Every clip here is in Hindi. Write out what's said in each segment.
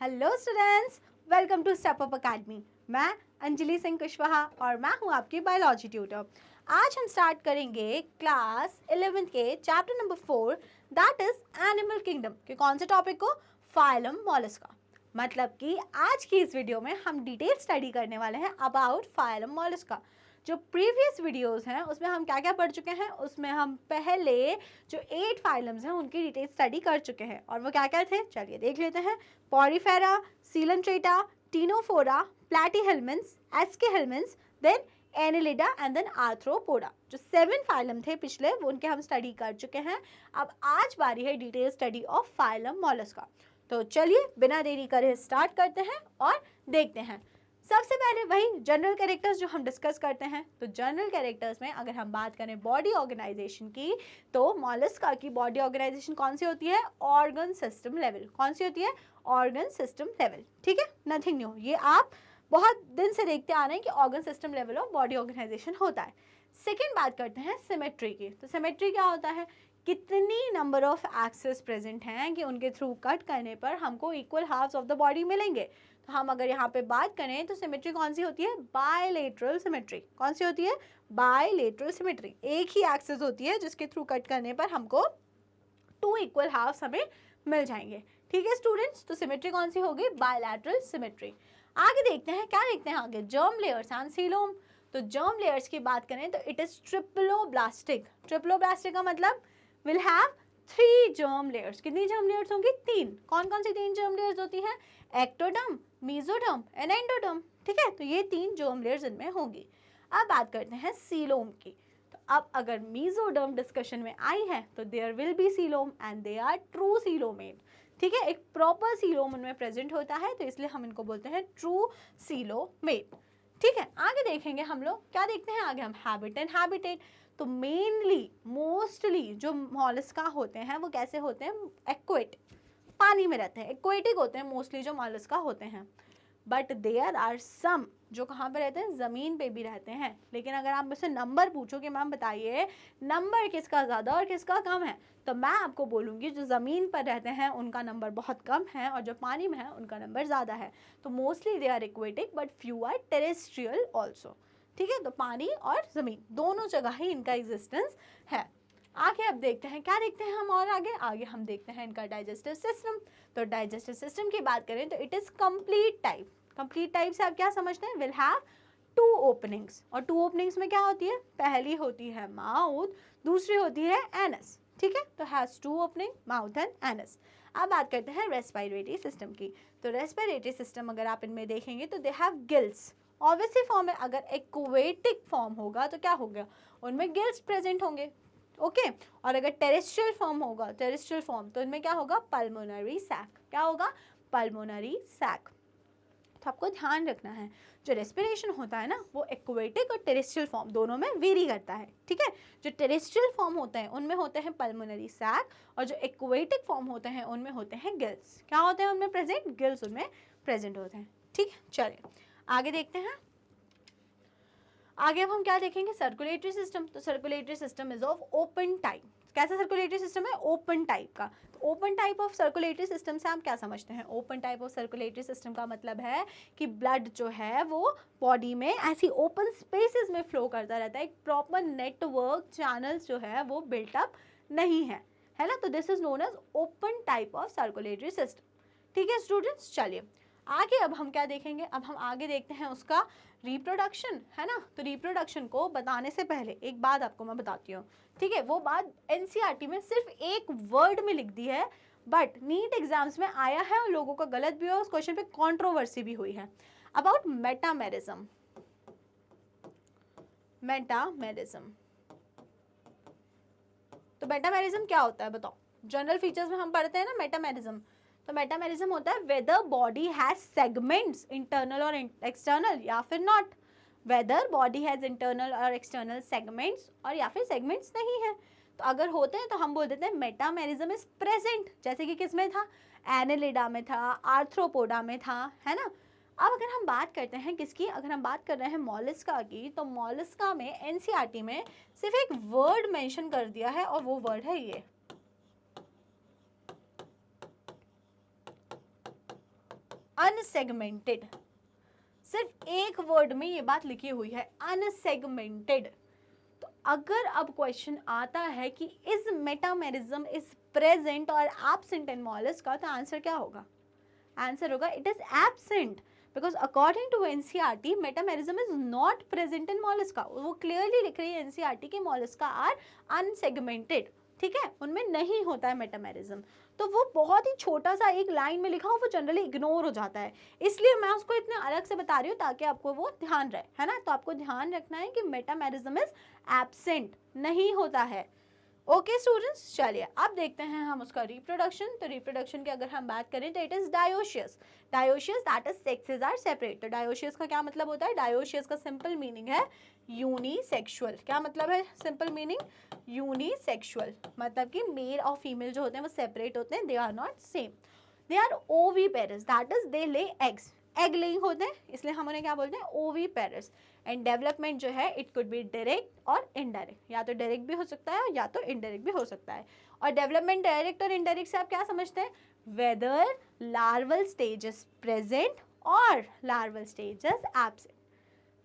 Hello students, welcome to step up academy. मैं अंजलि सिंह कुशवाहा और मैं हूं आपकी बायोलॉजी ट्यूटर। आज हम स्टार्ट करेंगे क्लास 11th के chapter number 4 that is animal kingdom के कौन से टॉपिक को, फाइलम मॉलस्का। मतलब कि आज की इस वीडियो में हम डिटेल स्टडी करने वाले हैं अबाउट फाइलम मॉलस्का। जो प्रीवियस वीडियोस हैं उसमें हम क्या क्या पढ़ चुके हैं, उसमें हम पहले जो 8 फाइलम्स हैं उनकी डिटेल स्टडी कर चुके हैं और वो क्या क्या थे, चलिए देख लेते हैं। Porifera, Coelenterata, Ctenophora, Platyhelminthes, Aschelminthes, then Annelida and then Arthropoda. जो 7 फाइलम थे पिछले वो उनके हम स्टडी कर चुके हैं। अब आज बारी है detail study of phylum Mollusca. तो चलिए बिना देरी करे स्टार्ट करते हैं और देखते हैं। सबसे पहले वही जनरल कैरेक्टर्स जो हम डिस्कस करते हैं। तो जनरल कैरेक्टर्स में अगर हम बात करें बॉडी ऑर्गेनाइजेशन की, तो मॉलस्का की बॉडी ऑर्गेनाइजेशन कौन सी होती है, ऑर्गन सिस्टम लेवल। कौन सी होती है, ऑर्गन सिस्टम लेवल। ठीक है, नथिंग न्यू, ये आप बहुत दिन से देखते आ रहे हैं कि organ system level of body organization होता है। सेकेंड बात करते हैं सिमेट्री की। तो सिमेट्री क्या होता है, कितनी नंबर ऑफ एक्सेस प्रेजेंट हैं कि उनके थ्रू कट करने पर हमको equal halves of the body मिलेंगे। तो हम अगर यहाँ पे बात करें तो सिमेट्री कौन सी होती है, बायलेटरल सिमेट्री। कौन सी होती है, बायलेटरल सिमेट्री। एक ही एक्सेस होती है जिसके थ्रू कट करने पर हमको 2 इक्वल हाफ्स हमें मिल जाएंगे। ठीक है स्टूडेंट्स, तो सिमेट्री कौन सी होगी, बायलैटरल सिमेट्री। आगे देखते हैं, क्या देखते हैं आगे, जर्म लेयर्स एंड सीलोम। तो जर्म लेयर्स की बात करें तो इट इज ट्रिप्लोब्लास्टिक। ट्रिप्लोब्लास्टिक का मतलब विल हैव 3 जर्म लेयर्स। कितनी जर्म लेयर्स होंगी, 3। कौन कौन सी 3 जर्म लेयर्स होती हैं, एक्टोडर्म, मेसोडर्म एंड एंडोडर्म। ठीक है, तो ये 3 जर्म लेयर्स इनमें होंगी। अब बात करते हैं सीलोम की। तो अब अगर मेसोडर्म डिस्कशन में आई है तो there will be coelom and they are true coelomate. ठीक है, एक प्रॉपर सीलोम उनमें प्रेजेंट होता है, तो इसलिए हम इनको बोलते हैं ट्रू सीलोमेट। ठीक है, आगे देखेंगे हम लोग, क्या देखते हैं आगे हम, हैबिट एंड हैबिटेट। तो मेनली मोस्टली जो मॉलस्का होते हैं वो कैसे होते हैं, एक्वेटिक, पानी में रहते हैं, एक्वेटिक होते हैं मोस्टली जो मॉलस्का होते हैं। बट देयर आर सम जो कहाँ पे रहते हैं, ज़मीन पे भी रहते हैं। लेकिन अगर आप मुझसे नंबर पूछो कि मैम बताइए नंबर किसका ज़्यादा और किसका कम है, तो मैं आपको बोलूँगी जो ज़मीन पर रहते हैं उनका नंबर बहुत कम है और जो पानी में है उनका नंबर ज़्यादा है। तो mostly they are aquatic but few are terrestrial also. ठीक है, तो पानी और ज़मीन दोनों जगह ही इनका एग्जिस्टेंस है। आगे अब देखते हैं, क्या देखते हैं हम और आगे हम देखते हैं इनका डाइजेस्टिव सिस्टम। तो डाइजेस्टिव सिस्टम की बात करें तो it is complete type. Complete type से आप क्या समझते हैं, विल हैव 2 ओपनिंग्स। और 2 ओपनिंग्स में क्या होती है, पहली होती है माउथ, दूसरी होती है एनस। ठीक है, तो has 2 opening, mouth and anus. अब बात करते हैं रेस्पिरेटरी सिस्टम की। तो रेस्पिरेटरी सिस्टम अगर आप इनमें देखेंगे तो they have gills. Obviously form है, अगर एक्वेटिक फॉर्म होगा तो क्या होगा, उनमें गिल्स प्रेजेंट होंगे। ओके, और अगर टेरेस्ट्रियल फॉर्म होगा, टेरेस्ट्रियल फॉर्म, तो इनमें क्या होगा, पल्मोनरी सैक। क्या होगा, पल्मोनरी सैक। तो आपको ध्यान रखना है जो रेस्पिरेशन होता है ना वो एक्वेटिक और टेरेस्ट्रियल फॉर्म दोनों में वेरी करता है। ठीक है, जो टेरेस्ट्रियल फॉर्म होते हैं उनमें होते हैं पल्मोनरी सैक और जो एक्वेटिक फॉर्म होते हैं उनमें होते हैं गिल्स। क्या होते हैं उनमें प्रेजेंट, गिल्स उनमें प्रेजेंट होते हैं। ठीक है, चलिए आगे देखते हैं। आगे अब हम क्या देखेंगे, सर्कुलेटरी सिस्टम। तो circulatory system is of open type. कैसा सर्कुलेटरी सिस्टम है, ओपन टाइप का। तो open type of circulatory system से आप क्या समझते हैं, open type of circulatory system का मतलब है कि ब्लड जो है वो बॉडी में ऐसी ओपन स्पेसेस में फ्लो करता रहता है। एक प्रॉपर नेटवर्क चैनल्स जो है वो बिल्टअप नहीं है, है ना। तो this is known as open type of circulatory system. ठीक है स्टूडेंट्स, चलिए आगे अब हम क्या देखेंगे, अब हम आगे देखते हैं उसका रिप्रोडक्शन, है ना। तो रिप्रोडक्शन को बताने से पहले एक बात आपको मैं बताती हूँ। ठीक है, वो बात एनसीईआरटी में सिर्फ एक वर्ड में लिख दी है, बट नीट एग्जाम्स में आया है और लोगों का गलत भी हुआ, उस क्वेश्चन पे कंट्रोवर्सी भी हुई है। About metamerism. मेटामेरिज्म, तो मेटामेरिज्म क्या होता है बताओ। जनरल फीचर्स में हम पढ़ते हैं ना मेटामेरिज्म। तो मेटामेरिज्म होता है whether body has segments internal और एक्सटर्नल या फिर not. Whether body has internal और एक्सटर्नल सेगमेंट्स और या फिर सेगमेंट्स नहीं है। तो अगर होते हैं तो हम बोल देते हैं मेटामेरिज्म इज प्रेजेंट। जैसे कि किस में था, एनिलिडा में था, आर्थ्रोपोडा में था, है ना। अब अगर हम बात करते हैं किसकी, अगर हम बात कर रहे हैं मॉलस्का की, तो मॉलस्का में एनसीईआरटी में सिर्फ एक वर्ड मेंशन कर दिया है और वो वर्ड है ये अनसेगमेंटेड, सिर्फ एक वर्ड में ये बात लिखी हुई है, अनसेगमेंटेड। तो अगर अब क्वेश्चन आता है कि इज मेटामेरिज्म इज प्रेजेंट और एब्सेंट इन मॉलस्क का, तो आंसर क्या होगा? आंसर होगा it is absent, because according to NCERT metamerism is not present in mollusca. वो क्लियरली लिख रही है एनसीईआरटी कि मॉलस्का आर अनसेगमेंटेड, ठीक है, उनमें नहीं होता है मेटामेरिज्म। तो वो बहुत ही छोटा सा एक लाइन में लिखा हो, वो जनरली इग्नोर हो जाता है, इसलिए मैं उसको इतने अलग से बता रही हूँ ताकि आपको वो ध्यान रहे, है ना। तो आपको ध्यान रखना है कि मेटामेरिज्म इज एब्सेंट, नहीं होता है। ओके स्टूडेंट्स, चलिए अब देखते हैं हम उसका रिप्रोडक्शन। तो रिप्रोडक्शन की अगर हम बात करें तो it is dioecious, dioecious that is sexes are separate. तो डायोशियस का क्या मतलब होता है? डायोशियस का सिंपल मीनिंग है यूनिसेक्सुअल। क्या मतलब है सिंपल मीनिंग? यूनिसेक्सुअल, मतलब कि मेल और फीमेल जो होते हैं वो सेपरेट होते हैं, they are not same. They are oviparous, that is they lay eggs, egg laying होते हैं, इसलिए हम उन्हें क्या बोलते हैं? ओवीपेरस। एंड डेवलपमेंट जो है इट कुड बी डायरेक्ट और इनडायरेक्ट, या तो डायरेक्ट भी हो सकता है या तो इनडायरेक्ट भी हो सकता है। और डेवलपमेंट डायरेक्ट और इनडायरेक्ट से आप क्या समझते हैं? Whether larval stage is present और लार्वल स्टेज इज एब्सेंट,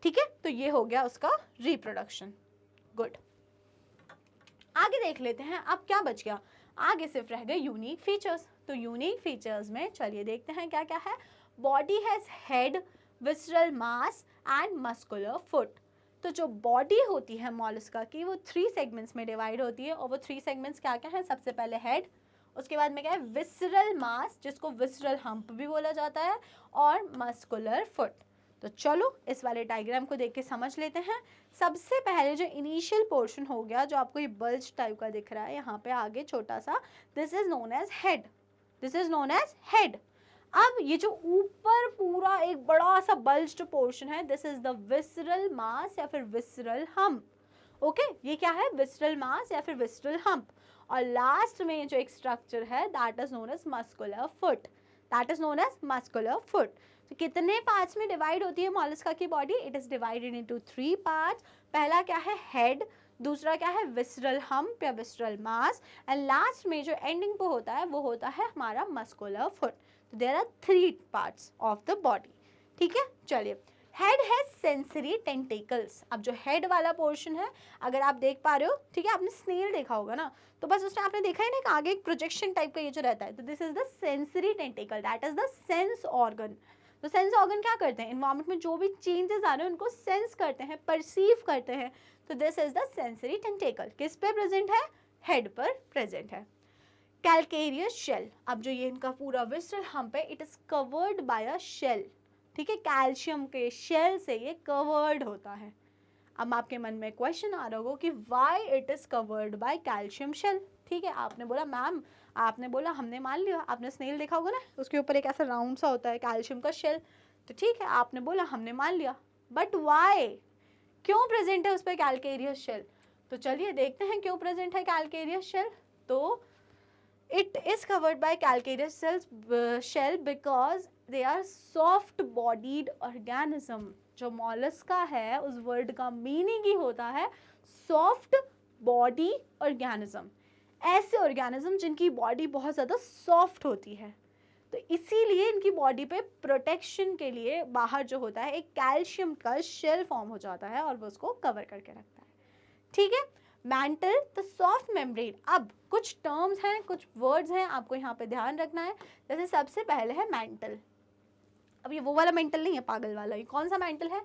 ठीक है। तो ये हो गया उसका रिप्रोडक्शन। गुड, आगे देख लेते हैं अब क्या बच गया। आगे सिर्फ रह गए यूनिक फीचर्स। तो यूनिक फीचर्स में चलिए देखते हैं क्या क्या है। Body has head, visceral mass and muscular foot. तो जो बॉडी होती है मॉलस्का की वो 3 सेगमेंट्स में डिवाइड होती है, और वो 3 सेगमेंट्स क्या क्या हैं? सबसे पहले हेड, उसके बाद में क्या है? विसरल मास, जिसको विसरल हम्प भी बोला जाता है, और मस्कुलर फुट। तो चलो इस वाले डायग्राम को देख के समझ लेते हैं। सबसे पहले जो इनिशियल पोर्शन हो गया, जो आपको ये बल्ज टाइप का दिख रहा है यहाँ पे आगे छोटा सा, this is known as head, this is known as head. अब ये जो ऊपर पूरा एक बड़ा सा बल्ज्ड पोर्शन है, this is the visceral mass या फिर विसरल हम्प। ओके, ये क्या है? विसरल मास या फिर विसरल हम्प। और लास्ट में जो एक स्ट्रक्चर है that is known as muscular foot, that is known as muscular foot. तो कितने पार्ट्स में डिवाइड होती है मॉलस्का की body? It is divided into 3 parts. पहला क्या है? हेड, दूसरा क्या है? विसरल हम्प या विसरल मास, एंड लास्ट में जो एंडिंग पे होता है वो होता है हमारा मस्कुलर फुट। तो there are 3 parts of the body, ठीक है। चलिए, हेड हैज सेंसरी टेंटिकल्स। अब जो हेड वाला पोर्शन है, अगर आप देख पा रहे हो, ठीक है, आपने स्नेल देखा होगा ना, तो बस उसमें आपने देखा है ना कि आगे एक प्रोजेक्शन टाइप का ये जो रहता है, तो this is the sensory tentacle, that is the sense organ. तो सेंस ऑर्गन क्या करते हैं? एनवायरमेंट में जो भी चेंजेस आ रहे हैं उनको सेंस करते हैं, परसीव करते हैं। तो this is the sensory tentacle. किस पे प्रेजेंट है? हेड पर प्रेजेंट है। कैलकेरियस शेल, अब जो ये इनका पूरा विसरल हम्प है, it is covered by a shell, ठीक है, कैल्शियम के शेल से ये कवर्ड होता है। अब आपके मन में क्वेश्चन आ रहा होगा कि why it is covered by calcium shell, ठीक है। आपने बोला मैम, आपने बोला, हमने मान लिया, आपने स्नेल देखा होगा ना, उसके ऊपर एक ऐसा राउंड सा होता है कैल्शियम का शेल, तो ठीक है, आपने बोला, हमने मान लिया, बट व्हाई, क्यों प्रेजेंट है उस पर कैलकेरियस शेल? तो चलिए देखते हैं क्यों प्रेजेंट है कैलकेरियस शेल। तो it is covered by calcareous shell because they are soft bodied organism। जो मॉलस्का है उस वर्ड का मीनिंग ही होता है सॉफ्ट बॉडी ऑर्गेनिज्म, ऐसे ऑर्गेनिज्म जिनकी बॉडी बहुत ज़्यादा सॉफ्ट होती है। तो इसीलिए इनकी बॉडी पे प्रोटेक्शन के लिए बाहर जो होता है एक कैल्शियम का शेल फॉर्म हो जाता है और वो उसको कवर करके रखता है, ठीक है। Mantle, the soft membrane. अब कुछ टर्म्स हैं, कुछ वर्ड्स हैं, आपको यहाँ पे ध्यान रखना है। जैसे सबसे पहले है मेंटल। अब ये वो वाला मेंटल नहीं है, पागल वाला। ये कौन सा मेंटल है?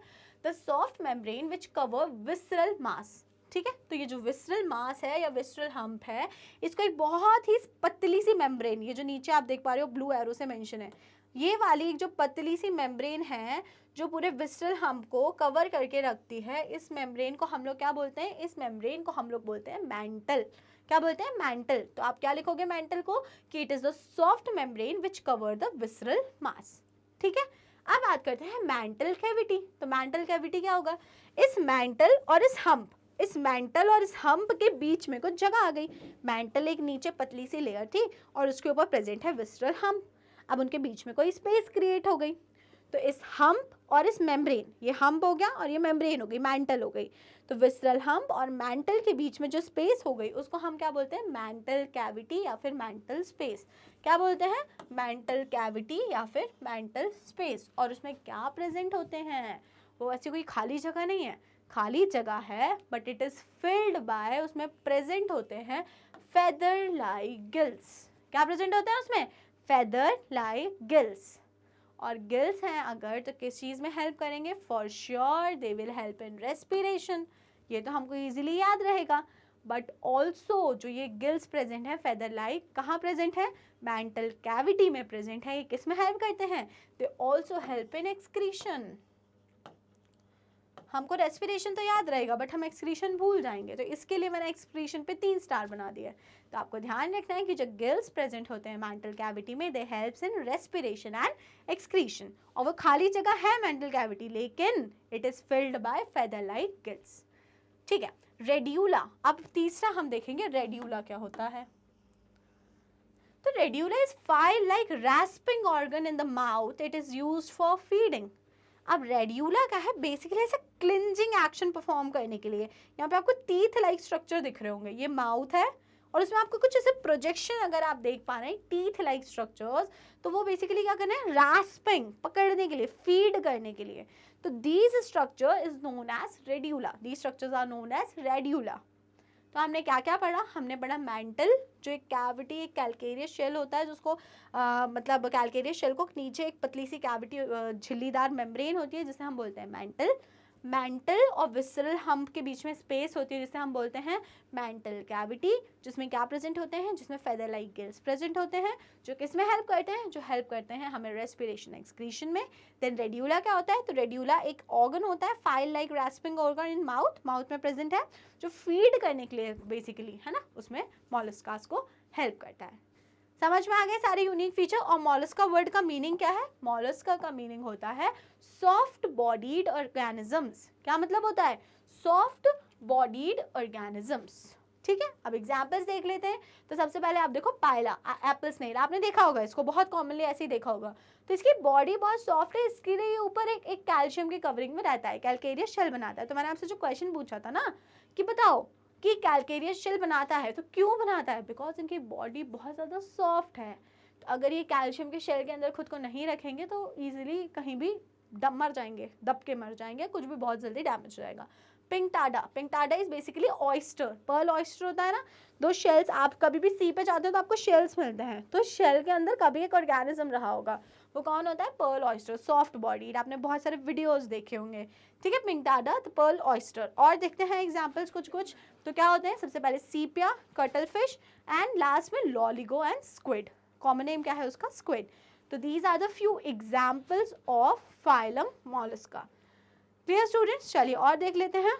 The soft membrane which cover visceral mass, ठीक है। तो ये जो विसरल मास है या विसरल हम्प है, इसको एक बहुत ही पतली सी मेम्ब्रेन, ये जो नीचे आप देख पा रहे हो ब्लू एरो से मेंशन है, ये वाली एक जो पतली सी मेम्ब्रेन है जो पूरे विसरल हम्प को कवर करके रखती है, इस मेम्ब्रेन को हम लोग क्या बोलते हैं? इस मेम्ब्रेन को हम लोग बोलते हैं मेंटल। क्या बोलते हैं? मेंटल। तो आप क्या लिखोगे मेंटल को? कि it is the soft membrane which cover the visceral mass, ठीक है। अब बात करते हैं मेंटल कैविटी। तो मेंटल कैविटी क्या होगा? इस मेंटल और इस हम्प, इस मेंटल और इस हम्प के बीच में कुछ जगह आ गई। मेंटल एक नीचे पतली सी लेयर थी और उसके ऊपर प्रेजेंट है विसरल हम्प। अब उनके बीच में कोई स्पेस क्रिएट हो गई, तो इस हम्प और इस मेम्ब्रेन, ये हम्प हो गया और ये मेम्ब्रेन हो गई, मेंटल हो गई, तो विसरल हम्प और मेंटल के बीच में जो स्पेस हो गई उसको हम क्या बोलते हैं, मेंटल कैविटी या फिर मेंटल स्पेस। क्या बोलते हैं, मेंटल कैविटी या फिर मेंटल स्पेस। और उसमें क्या प्रेजेंट होते हैं, वो ऐसी कोई खाली जगह नहीं है, खाली जगह है but it is filled by, उसमें प्रेजेंट होते हैं फेदर लाइक गिल्स। क्या प्रेजेंट होते हैं उसमें, फेदर लाइक गिल्स। और गिल्स हैं अगर तो किस चीज़ में हेल्प करेंगे, for sure they will help in respiration, ये तो हमको इजीली याद रहेगा। बट ऑल्सो जो ये गिल्स प्रेजेंट है फेदर लाइक, कहाँ प्रेजेंट है, मेंटल कैविटी में प्रेजेंट है। ये किस में हेल्प करते हैं, they also help in excretion. हमको रेस्पिरेशन तो याद रहेगा बट हम एक्सक्रीशन भूल जाएंगे, तो इसके लिए मैंने एक्सक्रीशन पे 3 स्टार बना दिया। तो आपको ध्यान रखना है कि जो गिल्स प्रेजेंट होते हैं मेंटल कैविटी में, दे helps in respiration and excretion. और वो खाली जगह है मेंटल कैविटी, लेकिन it is filled by feather like gills. ठीक है, रेड्यूला। अब तीसरा हम देखेंगे रेड्यूला क्या होता है। तो radula is file like rasping organ in the mouth, it is used for feeding. अब रेड्यूला क्या है, बेसिकली ऐसा क्लिंजिंग एक्शन परफॉर्म करने के लिए। यहाँ पे आपको टीथ लाइक स्ट्रक्चर दिख रहे होंगे, ये माउथ है और उसमें आपको कुछ ऐसे प्रोजेक्शन अगर आप देख पा रहे हैं, टीथ लाइक स्ट्रक्चर्स, तो वो बेसिकली क्या करना है, रैस्पिंग, पकड़ने के लिए, फीड करने के लिए। तो these structure is known as radula, these structures are known as radula. तो हमने क्या क्या पढ़ा, हमने पढ़ा मेंटल, जो एक कैविटी, एक कैल्केरियस शेल होता है जिसको मतलब कैल्केरियस शेल को नीचे एक पतली सी कैविटी, झिल्लीदार मेम्ब्रेन होती है जिसे हम बोलते हैं मेंटल। मेंटल और विसरल हम्प के बीच में स्पेस होती है जिसे हम बोलते हैं मेंटल कैविटी, जिसमें क्या प्रेजेंट होते हैं, जिसमें फेदर लाइक गिल्स प्रेजेंट होते हैं, जो किस में हेल्प करते हैं, जो हेल्प करते हैं हमें रेस्पिरेशन एक्सक्रीशन में। देन रेड्यूला क्या होता है, तो रेड्यूला एक ऑर्गन होता है, file like rasping organ in mouth, mouth में प्रेजेंट है, जो फीड करने के लिए बेसिकली है ना, उसमें मॉलस्कास को हेल्प करता है। समझ में आ गए सारे यूनिक फीचर। और मॉलस्का वर्ड का मीनिंग क्या है, मॉलस्का का मीनिंग होता है सॉफ्ट बॉडीड ऑर्गेनिजम्स। क्या मतलब होता है, सॉफ्ट बॉडीड ऑर्गेनिजम्स। ठीक है, अब एग्जांपल्स देख लेते हैं। तो सबसे पहले आप देखो पायला, एप्पल स्नेल, आपने देखा होगा इसको, बहुत कॉमनली ऐसे ही देखा होगा। तो इसकी बॉडी बहुत सॉफ्ट है, इसके लिए ऊपर एक कैल्शियम की कवरिंग में रहता है, कैल्केरियस शेल बनाता है। तो मैंने आपसे जो क्वेश्चन पूछा था ना कि बताओ कि कैल्केरियस शेल बनाता है तो क्यों बनाता है, बिकॉज इनकी बॉडी बहुत ज़्यादा सॉफ्ट है। तो अगर ये कैल्शियम के शेल के अंदर खुद को नहीं रखेंगे तो ईजिली कहीं भी मर जाएंगे, दब के मर जाएंगे, कुछ भी बहुत जल्दी डैमेज हो जाएगा। Pinctada, Pinctada is basically oyster, pearl oyster होता है ना, दो शेल्स, आप कभी भी सी पे जाते हो तो आपको शेल्स मिलते हैं, तो शेल के अंदर कभी एक ऑर्गेनिज्म रहा होगा, वो कौन होता है, पर्ल ऑयस्टर, सॉफ्ट बॉडी। आपने बहुत सारे वीडियोस देखे होंगे। ठीक है, पिंकटाडा तो पर्ल ऑयस्टर। और देखते हैं एग्जांपल्स कुछ कुछ। तो क्या होते हैं, सबसे पहले सीपिया, कटल फिश एंड लास्ट में loligo and squid. Common name क्या है उसका, स्क्विड। तो these are the few examples of phylum mollusca. Clear students, चलिए और देख लेते हैं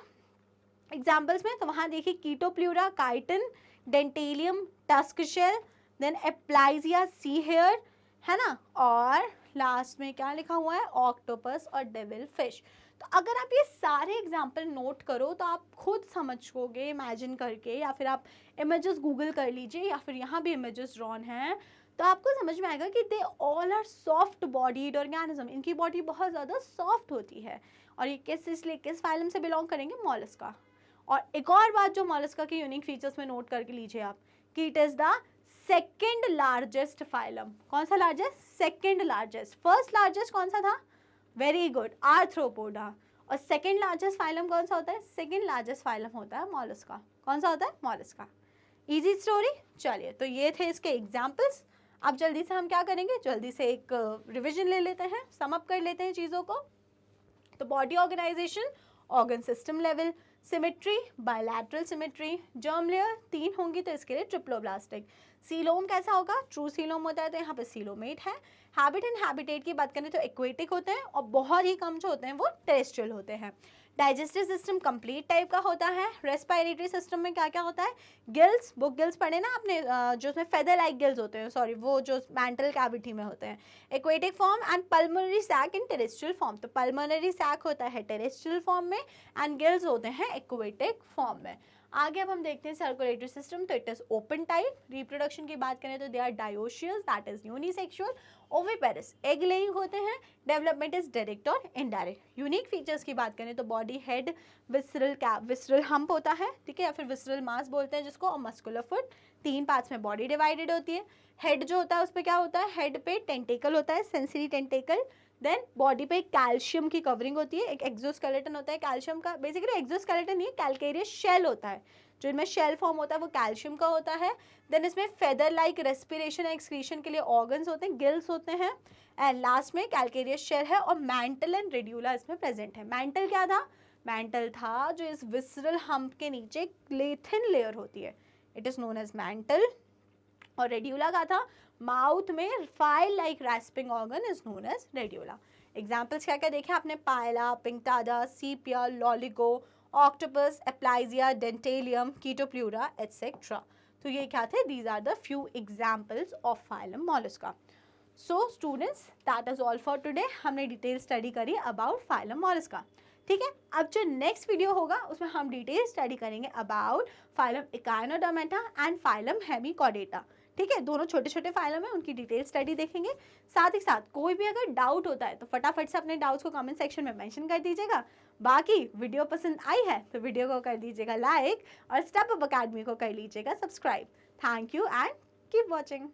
एग्जाम्पल्स में। तो वहाँ देखिए Chaetopleura, chiton, Dentalium, tusk shell, then Aplysia sea hare, है ना, और लास्ट में क्या लिखा हुआ है, ऑक्टोपस और डेविल फिश। तो अगर आप ये सारे एग्जाम्पल नोट करो तो आप खुद समझोगे इमेजिन करके, या फिर आप इमेजेस गूगल कर लीजिए, या फिर यहाँ भी इमेजेस ड्रॉन हैं, तो आपको समझ में आएगा कि they all are soft bodied organism, इनकी बॉडी बहुत ज़्यादा सॉफ्ट होती है। और ये इसलिए किस फाइलम से बिलोंग करेंगे, मॉलस्का। और एक और बात जो मॉलस्का के यूनिक फीचर्स में नोट करके लीजिए आप, कि it is the second largest phylum. कौन सा largest, second largest. First largest कौन सा था, वेरी गुड, आर्थ्रोपोडा। और सेकेंड लार्जेस्ट फाइलम कौन सा होता है, सेकेंड लार्जेस्ट फाइलम होता है मॉलस्का। कौन सा होता है, मॉलस्का। Easy story. चलिए, तो ये थे इसके एग्जाम्पल्स। अब जल्दी से हम क्या करेंगे, जल्दी से एक रिविजन ले लेते हैं, सम अप कर लेते हैं चीज़ों को। तो body organization, organ system level, symmetry, bilateral symmetry, germ layer 3 होंगी तो इसके लिए ट्रिप्लोब्लास्टिक। सीलोम कैसा होगा, ट्रू सीलोम होता है तो यहाँ पे सीलोमेट है। हैबिट एंड हैबिटेट की बात करें तो एक्वेटिक होते हैं, और बहुत ही कम जो होते हैं वो टेरेस्ट्रियल होते हैं। डाइजेस्टिव सिस्टम कंप्लीट टाइप का होता है। रेस्पिरेटरी सिस्टम में क्या क्या होता है, गिल्स, बुक गिल्स पढ़े ना आपने, जो उसमें फेदर लाइक गिल्स होते हैं, सॉरी वो जो मेंटल कैविटी में होते हैं। Aquatic form and pulmonary sac in terrestrial form. तो पल्मोनरी सैक होता है टेरेस्ट्रियल फॉर्म में एंड गिल्स होते हैं एक्वेटिक फॉर्म में। आगे अब हम देखते हैं सर्कुलेटरी सिस्टम, तो it is open type. Reproduction की बात करें तो they are dioecious, that is unisexual. Oviparous, egg laying होते हैं। डेवलपमेंट इज डायरेक्ट और इनडायरेक्ट। यूनिक फीचर्स की बात करें तो body, head, visceral cap, visceral hump होता है, ठीक है, या फिर विसरल मास बोलते हैं जिसको, और मस्कुलर फुट। 3 पार्ट्स में बॉडी डिवाइडेड होती है। हेड जो होता है उस पर क्या होता है, हेड पे टेंटेकल होता है, सेंसरी टेंटेकल। देन बॉडी पे कैल्शियम की कवरिंग होती है, एक एक्सोस्केलेटन होता है कैल्शियम का। बेसिकली एक्सोस्केलेटन नहीं है, कैल्केरियस शेल होता है, जो इनमें शेल फॉर्म होता है वो कैल्शियम का होता है। देन इसमें feather like respiration and excretion के लिए ऑर्गन्स होते हैं, गिल्स होते हैं। एंड लास्ट में कैल्केरियस शेल है, और मैंटल एंड रेड्यूला इसमें प्रेजेंट है। मैंटल क्या था, मैंटल था जो इस विसरल हम्प के नीचे थिन लेयर होती है, it is known as mantle. और रेड्यूला का था, माउथ में file like rasping organ is known as radula. Examples क्या क्या देखे आपने, Pila, Pinctada, Sepia, Loligo, Octopus, Aplysia, Dentalium, Chaetopleura etcetera. तो ये क्या थे, these are the few examples of phylum Mollusca. So students, that is all for today. हमने डिटेल स्टडी करी अबाउट फाइलम मॉलस्का, ठीक है। अब जो नेक्स्ट वीडियो होगा उसमें हम डिटेल स्टडी करेंगे about phylum Echinodermata and phylum Hemichordata, ठीक है। दोनों छोटे छोटे फाइलम है, उनकी डिटेल स्टडी देखेंगे। साथ ही साथ कोई भी अगर डाउट होता है तो फटाफट से अपने डाउट्स को कमेंट सेक्शन में मेंशन कर दीजिएगा। बाकी वीडियो पसंद आई है तो वीडियो को कर दीजिएगा लाइक, और स्टेप अप अकेडमी को कर लीजिएगा subscribe. Thank you and keep watching.